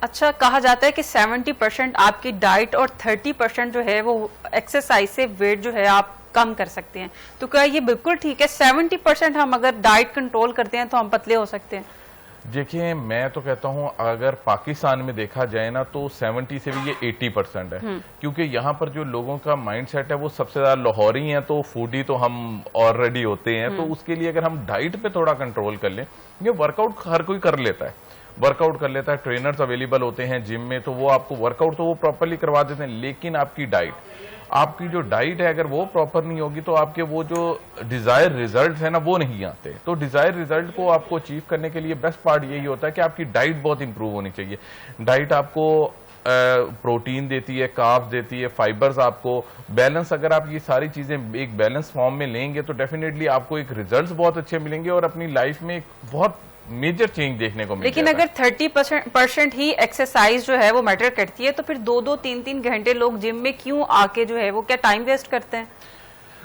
अच्छा, कहा जाता है कि 70% आपकी डाइट और 30% जो है वो एक्सरसाइज से वेट जो है आप कम कर सकते हैं। तो क्या ये बिल्कुल ठीक है? 70% हम अगर डाइट कंट्रोल करते हैं तो हम पतले हो सकते हैं? देखिए, मैं तो कहता हूं अगर पाकिस्तान में देखा जाए ना तो 70 से भी ये 80% है, क्योंकि यहाँ पर जो लोगों का माइंडसेट है वो सबसे ज्यादा लाहौरी हैं, तो फूडी तो हम ऑलरेडी होते हैं। तो उसके लिए अगर हम डाइट पे थोड़ा कंट्रोल कर लें, ये वर्कआउट हर कोई कर लेता है, वर्कआउट कर लेता है, ट्रेनर्स अवेलेबल होते हैं जिम में, तो वो आपको वर्कआउट तो वो प्रॉपरली करवा देते हैं। लेकिन आपकी जो डाइट है अगर वो प्रॉपर नहीं होगी तो आपके वो जो डिजायर रिजल्ट है ना वो नहीं आते। तो डिजायर रिजल्ट को आपको अचीव करने के लिए बेस्ट पार्ट यही होता है कि आपकी डाइट बहुत इंप्रूव होनी चाहिए। डाइट आपको प्रोटीन देती है, कार्ब्स देती है, फाइबर्स आपको बैलेंस, अगर आप ये सारी चीजें एक बैलेंस फॉर्म में लेंगे तो डेफिनेटली आपको एक रिजल्ट्स बहुत अच्छे मिलेंगे और अपनी लाइफ में एक बहुत मेजर चेंज देखने को मिलेगा। लेकिन अगर 30% ही एक्सरसाइज जो है वो मैटर करती है तो फिर 2-3 घंटे लोग जिम में क्यों आके जो है वो क्या टाइम वेस्ट करते हैं?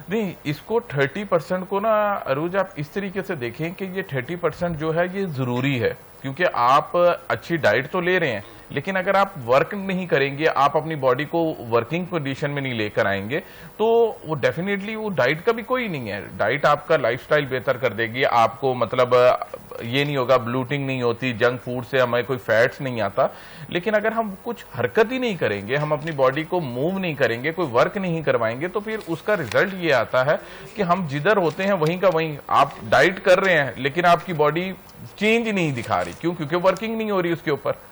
नहीं, इसको 30% को ना अरूज आप इस तरीके से देखें कि ये 30% जो है ये जरूरी है, क्योंकि आप अच्छी डाइट तो ले रहे हैं लेकिन अगर आप वर्क नहीं करेंगे, आप अपनी बॉडी को वर्किंग कंडीशन में नहीं लेकर आएंगे तो वो डेफिनेटली वो डाइट का भी कोई नहीं है। डाइट आपका लाइफस्टाइल बेहतर कर देगी, आपको मतलब ये नहीं होगा, ब्लूटिंग नहीं होती, जंक फूड से हमें कोई फैट्स नहीं आता। लेकिन अगर हम कुछ हरकत ही नहीं करेंगे, हम अपनी बॉडी को मूव नहीं करेंगे, कोई वर्क नहीं करवाएंगे, तो फिर उसका रिजल्ट ये आता है कि हम जिधर होते हैं वहीं का वहीं, आप डाइट कर रहे हैं लेकिन आपकी बॉडी चेंज नहीं दिखा रही। क्यों? क्योंकि वर्किंग नहीं हो रही उसके ऊपर।